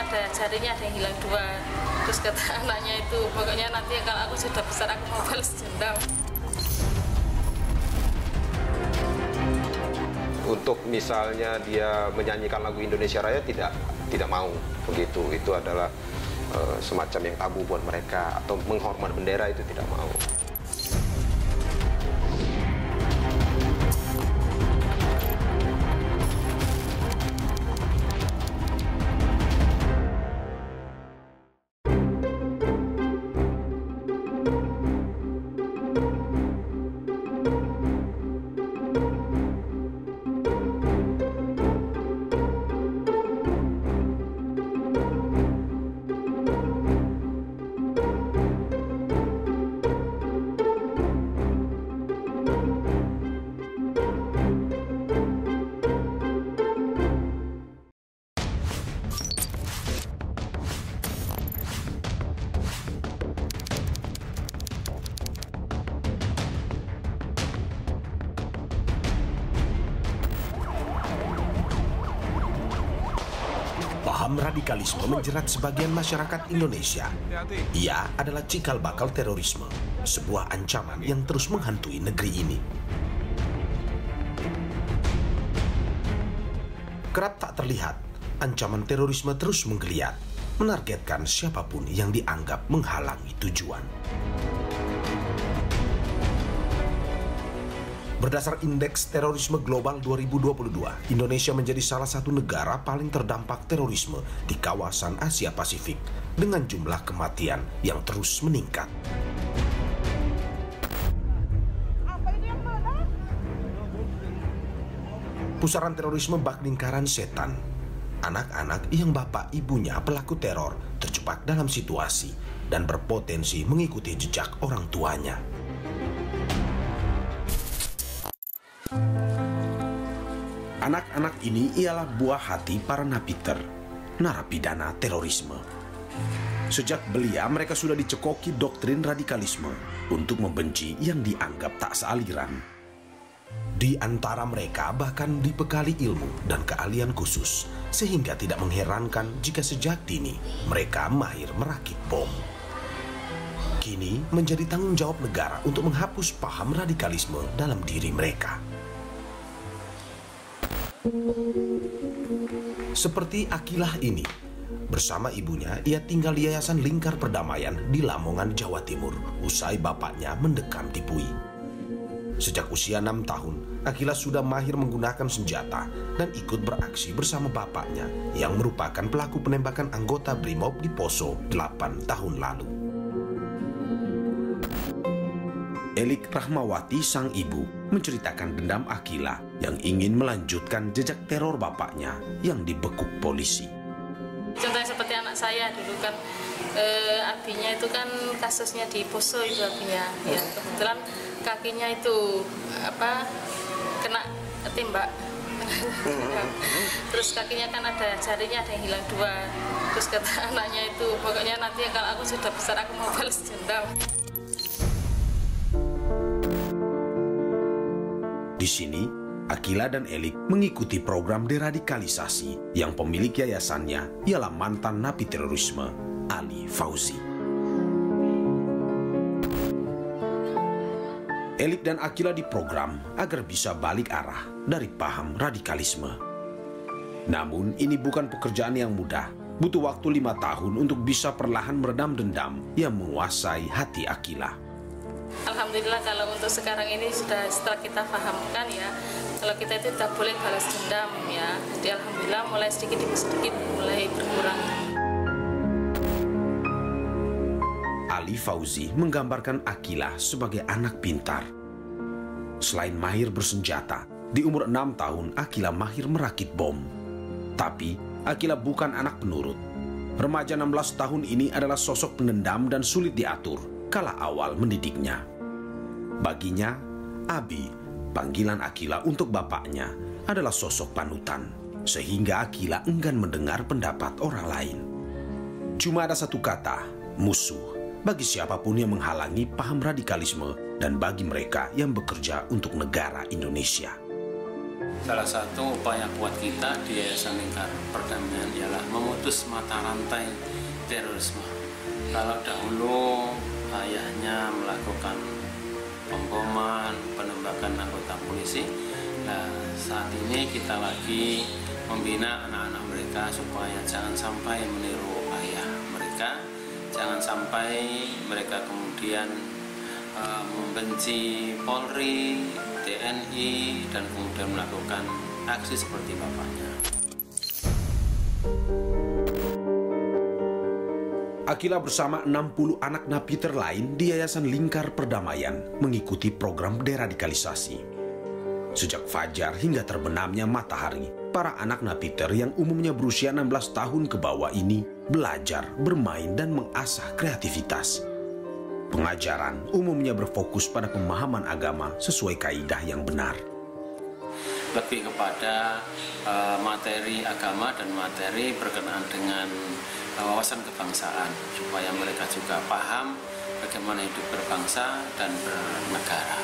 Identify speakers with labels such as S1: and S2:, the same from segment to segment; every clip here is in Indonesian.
S1: ada jarinya, ada yang hilang 2. Terus kata anaknya itu, pokoknya nanti kalau aku sudah besar aku mau balas dendam.
S2: Untuk misalnya dia menyanyikan lagu Indonesia Raya tidak mau begitu. Itu adalah semacam yang tabu buat mereka, atau menghormat bendera itu tidak mau.
S3: Paham radikalisme menjerat sebagian masyarakat Indonesia. Ia adalah cikal bakal terorisme, sebuah ancaman yang terus menghantui negeri ini. Kerap tak terlihat, ancaman terorisme terus menggeliat, menargetkan siapapun yang dianggap menghalangi tujuan. Berdasar Indeks Terorisme Global 2022, Indonesia menjadi salah satu negara paling terdampak terorisme di kawasan Asia Pasifik dengan jumlah kematian yang terus meningkat. Pusaran terorisme bak lingkaran setan. Anak-anak yang bapak ibunya pelaku teror terjebak dalam situasi dan berpotensi mengikuti jejak orang tuanya. Anak-anak ini ialah buah hati para napiter, narapidana terorisme. Sejak belia mereka sudah dicekoki doktrin radikalisme untuk membenci yang dianggap tak sealiran. Di antara mereka bahkan dibekali ilmu dan keahlian khusus, sehingga tidak mengherankan jika sejak dini mereka mahir merakit bom. Kini menjadi tanggung jawab negara untuk menghapus paham radikalisme dalam diri mereka. Seperti Akilah ini, bersama ibunya ia tinggal di Yayasan Lingkar Perdamaian di Lamongan, Jawa Timur, usai bapaknya mendekam tipui. Sejak usia 6 tahun, Akilah sudah mahir menggunakan senjata dan ikut beraksi bersama bapaknya yang merupakan pelaku penembakan anggota Brimob di Poso 8 tahun lalu. Elik Rahmawati, sang ibu, menceritakan dendam Akilah yang ingin melanjutkan jejak teror bapaknya yang dibekuk polisi.
S1: Contohnya seperti anak saya dulu kan, abinya itu kan kasusnya di Poso itu abinya. Ya, kebetulan kakinya itu kena tembak. Terus kakinya kan ada jarinya, ada yang hilang 2. Terus kata anaknya itu, pokoknya nanti kalau aku sudah besar aku mau balas dendam.
S3: Di sini, Akilah dan Elik mengikuti program deradikalisasi yang pemilik yayasannya ialah mantan napi terorisme Ali Fauzi. Elik dan Akilah diprogram agar bisa balik arah dari paham radikalisme. Namun ini bukan pekerjaan yang mudah. Butuh waktu 5 tahun untuk bisa perlahan meredam dendam yang menguasai hati Akilah.
S1: Alhamdulillah kalau untuk sekarang ini setelah kita pahamkan ya, kalau kita itu tidak boleh balas dendam ya. Jadi alhamdulillah mulai sedikit demi sedikit mulai berkurang.
S3: Ali Fauzi menggambarkan Akilah sebagai anak pintar. Selain mahir bersenjata, di umur 6 tahun Akilah mahir merakit bom. Tapi Akilah bukan anak penurut. Remaja 16 tahun ini adalah sosok pendendam dan sulit diatur kala awal mendidiknya. Baginya, Abi, panggilan Akilah untuk bapaknya, adalah sosok panutan, sehingga Akilah enggan mendengar pendapat orang lain. Cuma ada satu kata, musuh, bagi siapapun yang menghalangi paham radikalisme dan bagi mereka yang bekerja untuk negara Indonesia.
S4: Salah satu upaya kuat kita di Yayasan Lingkar Perdamaian ialah memutus mata rantai terorisme. Kalau dahulu ayahnya melakukan pemboman, penembakan anggota polisi, nah saat ini kita lagi membina anak-anak mereka supaya jangan sampai meniru ayah mereka, jangan sampai mereka kemudian membenci Polri, TNI, dan kemudian melakukan aksi seperti bapaknya.
S3: Akila bersama 60 anak napiter lain di Yayasan Lingkar Perdamaian mengikuti program deradikalisasi. Sejak fajar hingga terbenamnya matahari, para anak napiter yang umumnya berusia 16 tahun ke bawah ini belajar, bermain, dan mengasah kreativitas. Pengajaran umumnya berfokus pada pemahaman agama sesuai kaidah yang benar.
S4: Lebih kepada materi agama dan materi berkenaan dengan wawasan kebangsaan, supaya mereka juga paham bagaimana hidup berbangsa dan bernegara.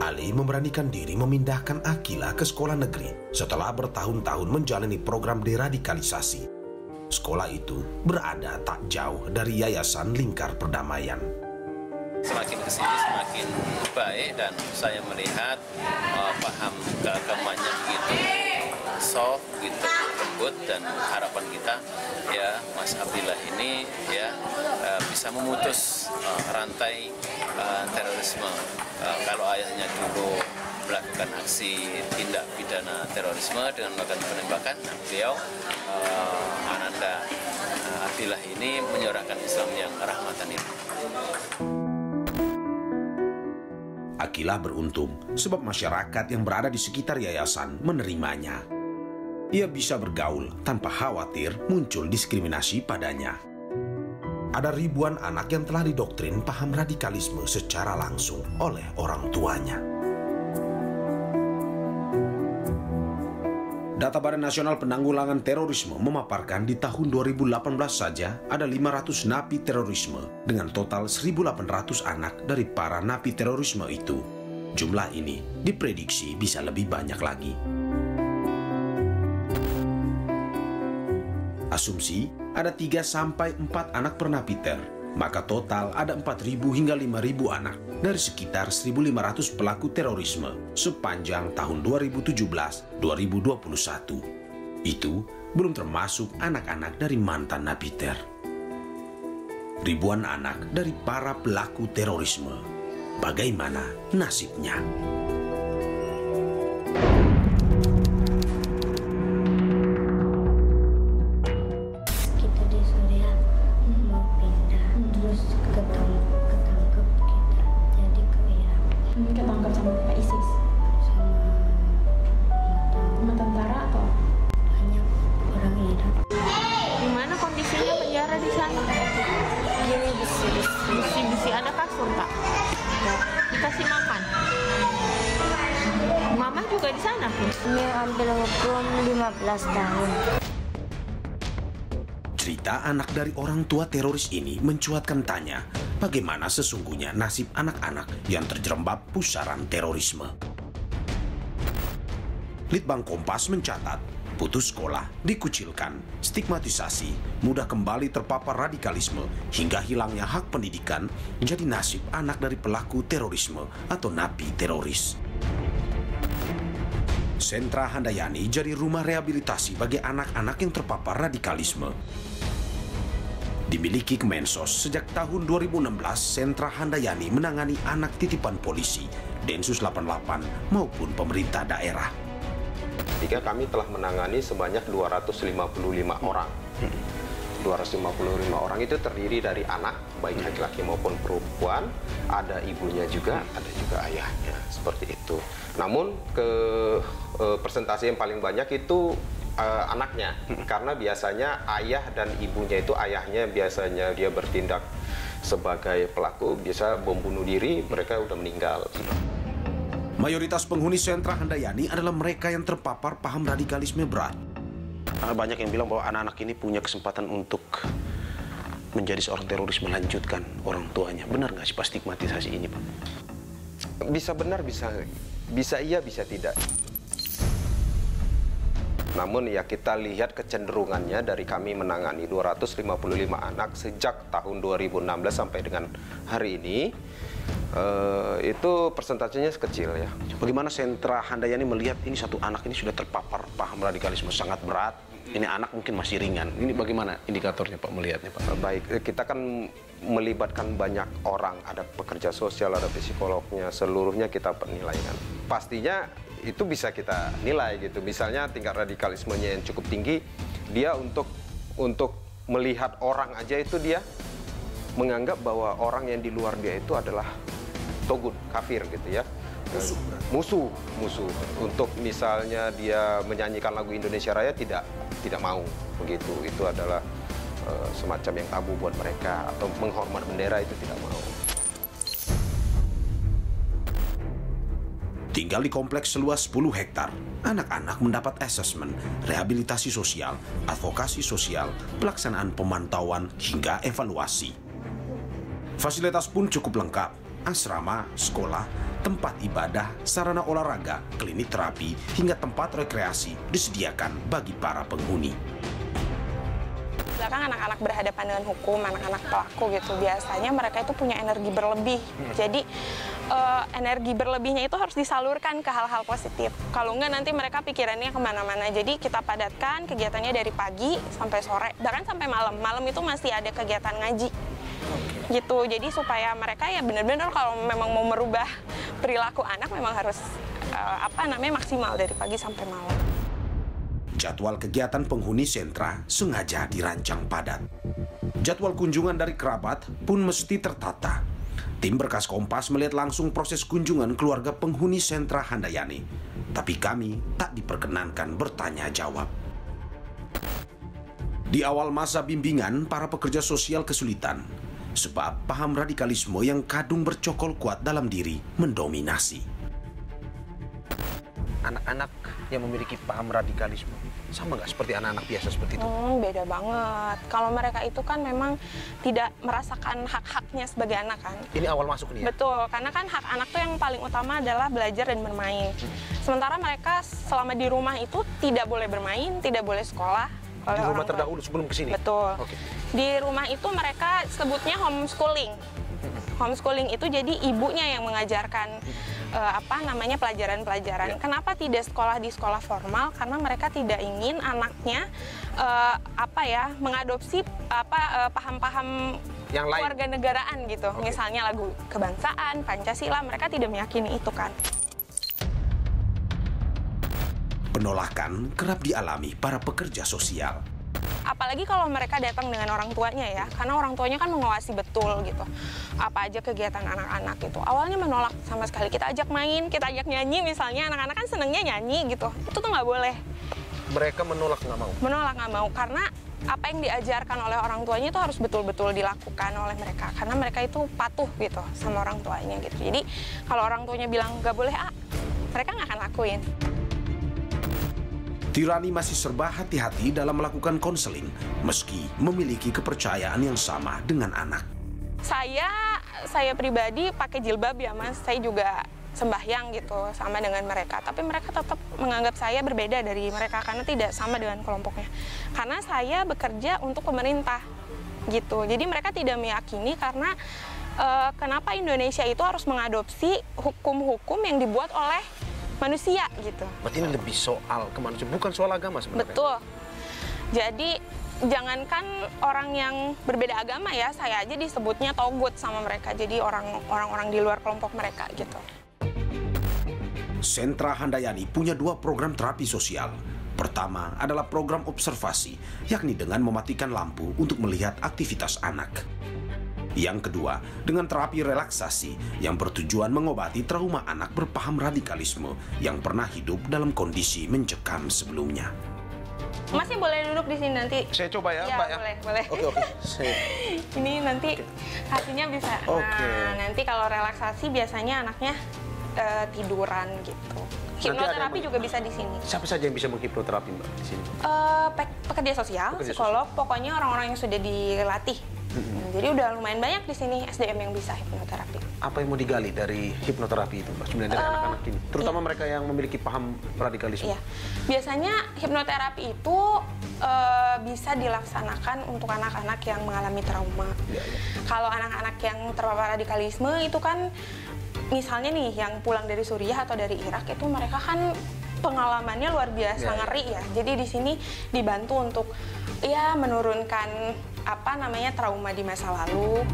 S3: Ali memberanikan diri memindahkan Akila ke sekolah negeri setelah bertahun-tahun menjalani program deradikalisasi. Sekolah itu berada tak jauh dari Yayasan Lingkar Perdamaian.
S4: Semakin kesini semakin baik, dan saya melihat paham keagamannya begitu soft, begitu lembut, dan harapan kita ya Mas Abdillah ini ya bisa memutus rantai terorisme. Kalau ayahnya dulu melakukan aksi tindak pidana terorisme dengan melakukan penembakan, beliau Ananda Abdillah ini menyuarakan Islam yang rahmatan itu.
S3: Akila beruntung sebab masyarakat yang berada di sekitar yayasan menerimanya. Ia bisa bergaul tanpa khawatir muncul diskriminasi padanya. Ada ribuan anak yang telah didoktrin paham radikalisme secara langsung oleh orang tuanya. Data Badan Nasional Penanggulangan Terorisme memaparkan di tahun 2018 saja ada 500 napi terorisme dengan total 1.800 anak dari para napi terorisme itu. Jumlah ini diprediksi bisa lebih banyak lagi. Asumsi ada 3-4 anak per napiter, maka total ada 4.000 hingga 5.000 anak dari sekitar 1.500 pelaku terorisme sepanjang tahun 2017-2021. Itu belum termasuk anak-anak dari mantan napiter. Ribuan anak dari para pelaku terorisme. Bagaimana nasibnya?
S5: Ketangkep sama ISIS? Sama tentara atau?
S6: Banyak orang Irak.
S5: Gimana kondisinya penjara di sana?
S6: Gini
S5: Bisi-bisi, ada kasur tak? Dikasih makan? Mama juga di sana, Pin?
S6: Ini ambil hukum 15 tahun.
S3: Cerita anak dari orang tua teroris ini mencuatkan tanya, bagaimana sesungguhnya nasib anak-anak yang terjerembab pusaran terorisme. Litbang Kompas mencatat, putus sekolah, dikucilkan, stigmatisasi, mudah kembali terpapar radikalisme, hingga hilangnya hak pendidikan menjadi nasib anak dari pelaku terorisme atau napi teroris. Sentra Handayani jadi rumah rehabilitasi bagi anak-anak yang terpapar radikalisme. Dimiliki Kemensos sejak tahun 2016, Sentra Handayani menangani anak titipan polisi, Densus 88 maupun pemerintah daerah.
S2: Jika kami telah menangani sebanyak 255 orang. 255 orang itu terdiri dari anak, baik laki-laki maupun perempuan, ada ibunya juga, ada juga ayahnya, seperti itu. Namun persentase yang paling banyak itu anaknya, karena biasanya ayah dan ibunya itu, ayahnya biasanya dia bertindak sebagai pelaku, bisa bom bunuh diri, mereka udah meninggal.
S3: Mayoritas penghuni Sentra Handayani adalah mereka yang terpapar paham radikalisme berat.
S7: Banyak yang bilang bahwa anak-anak ini punya kesempatan untuk menjadi seorang teroris melanjutkan orang tuanya. Benar nggak sih Pak stigmatisasi ini, Pak?
S2: Bisa benar, bisa iya, bisa tidak. Namun ya kita lihat kecenderungannya dari kami menangani 255 anak sejak tahun 2016 sampai dengan hari ini, itu persentasenya kecil ya.
S7: Bagaimana Sentra Handayani melihat ini satu anak ini sudah terpapar paham radikalisme sangat berat, ini anak mungkin masih ringan. Ini bagaimana indikatornya Pak melihatnya Pak?
S2: Baik, kita kan melibatkan banyak orang, ada pekerja sosial, ada psikolognya, seluruhnya kita penilaian. Pastinya itu bisa kita nilai gitu. Misalnya tingkat radikalismenya yang cukup tinggi, dia untuk melihat orang aja itu dia menganggap bahwa orang yang di luar dia itu adalah togut, kafir gitu ya. Musuh. Untuk misalnya dia menyanyikan lagu Indonesia Raya tidak mau begitu. Itu adalah semacam yang tabu buat mereka, atau menghormat bendera itu tidak mau.
S3: Tinggal di kompleks seluas 10 hektar, anak-anak mendapat asesmen, rehabilitasi sosial, advokasi sosial, pelaksanaan pemantauan, hingga evaluasi. Fasilitas pun cukup lengkap, asrama, sekolah, tempat ibadah, sarana olahraga, klinik terapi, hingga tempat rekreasi disediakan bagi para penghuni.
S8: Belakang anak-anak berhadapan dengan hukum, anak-anak pelaku gitu, biasanya mereka itu punya energi berlebih. Jadi energi berlebihnya itu harus disalurkan ke hal-hal positif. Kalau enggak nanti mereka pikirannya kemana-mana. Jadi kita padatkan kegiatannya dari pagi sampai sore, bahkan sampai malam. Malam itu masih ada kegiatan ngaji. Gitu, jadi supaya mereka ya benar-benar kalau memang mau merubah perilaku anak memang harus maksimal dari pagi sampai malam.
S3: Jadwal kegiatan penghuni sentra sengaja dirancang padat. Jadwal kunjungan dari kerabat pun mesti tertata. Tim Berkas Kompas melihat langsung proses kunjungan keluarga penghuni sentra Handayani. Tapi kami tak diperkenankan bertanya jawab. Di awal masa bimbingan, para pekerja sosial kesulitan. Sebab paham radikalisme yang kadung bercokol kuat dalam diri mendominasi.
S7: Anak-anak yang memiliki paham radikalisme sama nggak seperti anak-anak biasa seperti itu?
S8: Beda banget. Kalau mereka itu kan memang tidak merasakan hak-haknya sebagai anak kan.
S7: Ini awal masuk nih ya?
S8: Betul, karena kan hak anak tuh yang paling utama adalah belajar dan bermain. Sementara mereka selama di rumah itu tidak boleh bermain, tidak boleh sekolah.
S7: Di rumah terdahulu sebelum kesini?
S8: Betul.
S7: Okay.
S8: Di rumah itu mereka sebutnya homeschooling. Homeschooling itu jadi ibunya yang mengajarkan pelajaran-pelajaran. Kenapa tidak sekolah di sekolah formal? Karena mereka tidak ingin anaknya mengadopsi paham-paham
S2: yang lain,
S8: keluarga negaraan gitu. Misalnya lagu kebangsaan, Pancasila, mereka tidak meyakini itu kan.
S3: Penolakan kerap dialami para pekerja sosial.
S8: Apalagi kalau mereka datang dengan orang tuanya ya, karena orang tuanya kan mengawasi betul gitu. Apa aja kegiatan anak-anak gitu. Awalnya menolak sama sekali. Kita ajak main, kita ajak nyanyi misalnya, anak-anak kan senengnya nyanyi gitu. Itu tuh nggak boleh.
S7: Mereka menolak nggak mau?
S8: Menolak nggak mau, karena apa yang diajarkan oleh orang tuanya itu harus betul-betul dilakukan oleh mereka. Karena mereka itu patuh gitu sama orang tuanya gitu. Jadi kalau orang tuanya bilang nggak boleh mereka nggak akan lakuin.
S3: Tirani masih serba hati-hati dalam melakukan konseling, meski memiliki kepercayaan yang sama dengan anak.
S8: Saya pribadi pakai jilbab ya Mas, saya juga sembahyang gitu sama dengan mereka. Tapi mereka tetap menganggap saya berbeda dari mereka karena tidak sama dengan kelompoknya. Karena saya bekerja untuk pemerintah gitu. Jadi mereka tidak meyakini karena kenapa Indonesia itu harus mengadopsi hukum-hukum yang dibuat oleh manusia gitu.
S7: Berarti ini lebih soal kemanusiaan, bukan soal agama sebenarnya.
S8: Betul. Jadi jangankan orang yang berbeda agama ya, saya aja disebutnya togut sama mereka. Jadi orang-orang di luar kelompok mereka gitu.
S3: Sentra Handayani punya 2 program terapi sosial. Pertama adalah program observasi, yakni dengan mematikan lampu untuk melihat aktivitas anak. Yang kedua, dengan terapi relaksasi yang bertujuan mengobati trauma anak berpaham radikalisme yang pernah hidup dalam kondisi mencekam sebelumnya.
S8: Masih boleh duduk di sini nanti.
S7: Saya coba ya, Mbak ya?
S8: Boleh.
S7: Oke.
S8: Ini nanti kakinya bisa. Nah, nanti kalau relaksasi biasanya anaknya tiduran gitu. Hipnoterapi juga bisa di sini.
S7: Siapa saja yang bisa menghipnoterapi Mbak di sini?
S8: Pekerja sosial, psikolog, pokoknya orang-orang yang sudah dilatih Jadi udah lumayan banyak di sini SDM yang bisa hipnoterapi.
S7: Apa yang mau digali dari hipnoterapi itu, Mbak? Sebenarnya dari anak-anak ini, terutama mereka yang memiliki paham radikalisme.
S8: Iya. Biasanya hipnoterapi itu bisa dilaksanakan untuk anak-anak yang mengalami trauma. Kalau anak-anak yang terpapar radikalisme itu kan, misalnya nih yang pulang dari Suriah atau dari Irak itu mereka kan pengalamannya luar biasa ngeri ya. Jadi di sini dibantu untuk ya menurunkan trauma di masa lalu.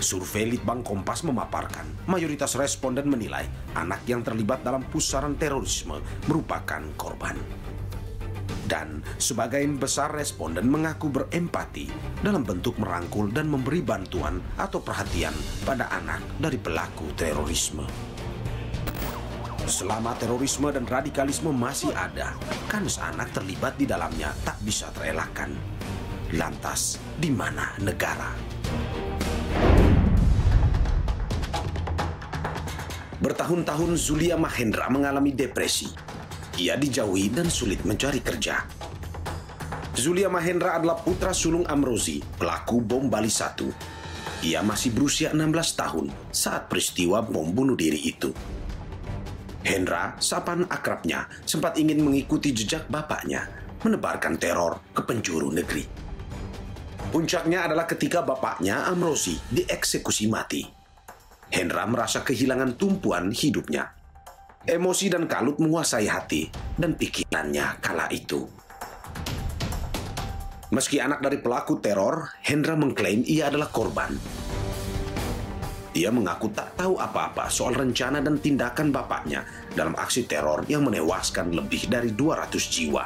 S3: Survei Litbang Kompas memaparkan, mayoritas responden menilai anak yang terlibat dalam pusaran terorisme merupakan korban. Dan sebagian besar responden mengaku berempati dalam bentuk merangkul dan memberi bantuan atau perhatian pada anak dari pelaku terorisme. Selama terorisme dan radikalisme masih ada, kasus anak terlibat di dalamnya tak bisa terelakkan. Lantas, di mana negara? Bertahun-tahun Zulia Mahendra mengalami depresi. Ia dijauhi dan sulit mencari kerja. Zulia Mahendra adalah putra sulung Amrozi, pelaku bom Bali 1. Ia masih berusia 16 tahun saat peristiwa bom bunuh diri itu. Hendra, sapaan akrabnya, sempat ingin mengikuti jejak bapaknya, menebarkan teror ke penjuru negeri. Puncaknya adalah ketika bapaknya, Amrozi, dieksekusi mati. Hendra merasa kehilangan tumpuan hidupnya. Emosi dan kalut menguasai hati dan pikirannya kala itu. Meski anak dari pelaku teror, Hendra mengklaim ia adalah korban. Ia mengaku tak tahu apa-apa soal rencana dan tindakan bapaknya dalam aksi teror yang menewaskan lebih dari 200 jiwa.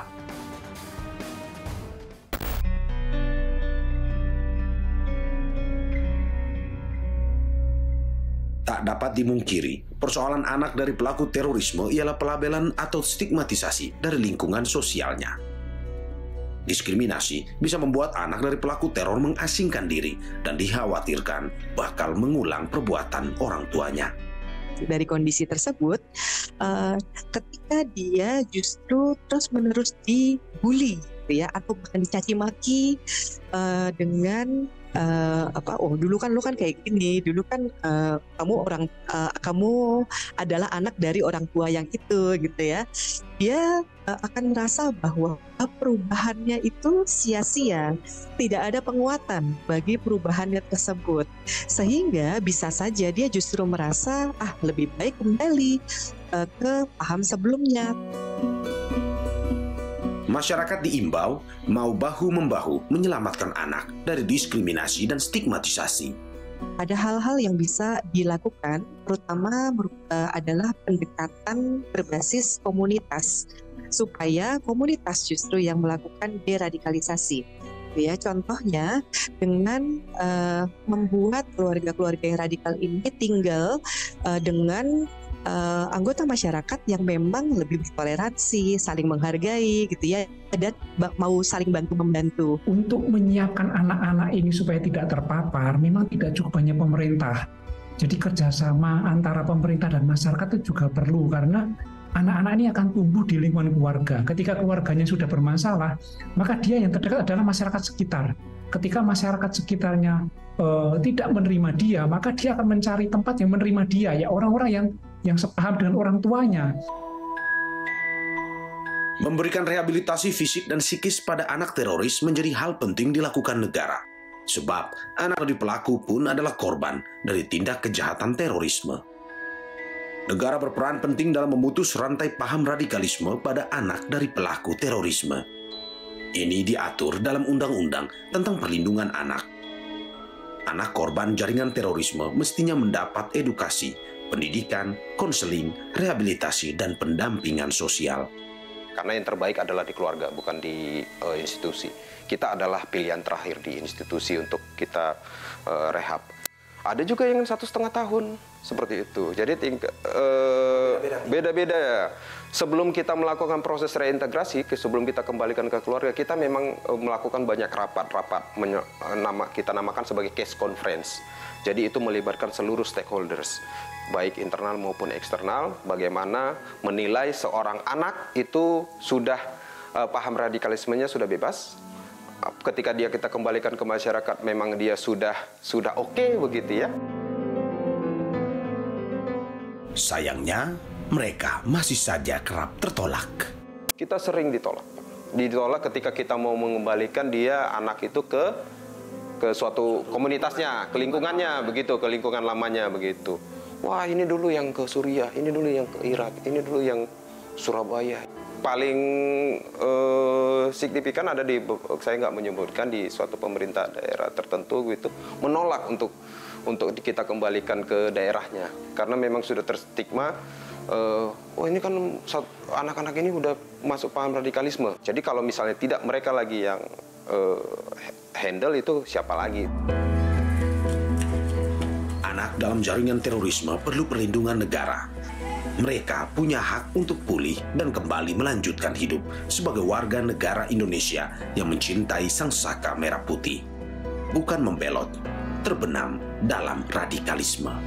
S3: Tak dapat dimungkiri, persoalan anak dari pelaku terorisme ialah pelabelan atau stigmatisasi dari lingkungan sosialnya. Diskriminasi bisa membuat anak dari pelaku teror mengasingkan diri dan dikhawatirkan bakal mengulang perbuatan orang tuanya.
S9: Dari kondisi tersebut, ketika dia justru terus-menerus dibully, gitu ya, atau bahkan dicaci maki dengan dulu kan lu kan kayak gini, dulu kan kamu adalah anak dari orang tua yang itu, gitu ya. Dia akan merasa bahwa perubahannya itu sia-sia, tidak ada penguatan bagi perubahannya tersebut, sehingga bisa saja dia justru merasa lebih baik kembali ke paham sebelumnya.
S3: Masyarakat diimbau mau bahu-membahu menyelamatkan anak dari diskriminasi dan stigmatisasi.
S9: Ada hal-hal yang bisa dilakukan, terutama adalah pendekatan berbasis komunitas, supaya komunitas justru yang melakukan deradikalisasi. Ya, contohnya dengan membuat keluarga-keluarga yang radikal ini tinggal dengan anggota masyarakat yang memang lebih bertoleransi, saling menghargai, gitu ya, dan mau saling bantu-membantu.
S10: Untuk menyiapkan anak-anak ini supaya tidak terpapar, memang tidak cukup hanya pemerintah. Jadi kerjasama antara pemerintah dan masyarakat itu juga perlu, karena anak-anak ini akan tumbuh di lingkungan keluarga. Ketika keluarganya sudah bermasalah, maka dia yang terdekat adalah masyarakat sekitar. Ketika masyarakat sekitarnya tidak menerima dia, maka dia akan mencari tempat yang menerima dia, ya orang-orang yang sepaham dengan orang tuanya.
S3: Memberikan rehabilitasi fisik dan psikis pada anak teroris menjadi hal penting dilakukan negara. Sebab anak dari pelaku pun adalah korban dari tindak kejahatan terorisme. Negara berperan penting dalam memutus rantai paham radikalisme pada anak dari pelaku terorisme. Ini diatur dalam Undang-Undang tentang Perlindungan Anak. Anak korban jaringan terorisme mestinya mendapat edukasi, pendidikan, konseling, rehabilitasi, dan pendampingan sosial.
S2: Karena yang terbaik adalah di keluarga, bukan di institusi. Kita adalah pilihan terakhir di institusi untuk kita rehab. Ada juga yang 1,5 tahun seperti itu. Jadi beda-beda ya. Sebelum kita melakukan proses reintegrasi, sebelum kita kembalikan ke keluarga, kita memang melakukan banyak rapat-rapat, kita namakan sebagai case conference. Jadi itu melibatkan seluruh stakeholders, baik internal maupun eksternal, bagaimana menilai seorang anak itu sudah paham radikalismenya sudah bebas, ketika kita kembalikan ke masyarakat memang dia sudah oke begitu ya.
S3: Sayangnya, mereka masih saja kerap tertolak.
S2: Kita sering ditolak. Ditolak ketika kita mau mengembalikan dia anak itu ke suatu komunitasnya, ke lingkungannya begitu, ke lingkungan lamanya begitu. Wah, ini dulu yang ke Suriah, ini dulu yang ke Irak, ini dulu yang Surabaya. Paling signifikan ada di, saya nggak menyebutkan, di suatu pemerintah daerah tertentu gitu, menolak untuk kita kembalikan ke daerahnya karena memang sudah terstigma. Ini kan anak-anak ini udah masuk paham radikalisme. Jadi kalau misalnya tidak mereka lagi yang handle, itu siapa lagi?
S3: Anak dalam jaringan terorisme perlu perlindungan negara. Mereka punya hak untuk pulih dan kembali melanjutkan hidup sebagai warga negara Indonesia yang mencintai sang saka merah putih, bukan membelot, terbenam dalam radikalisme.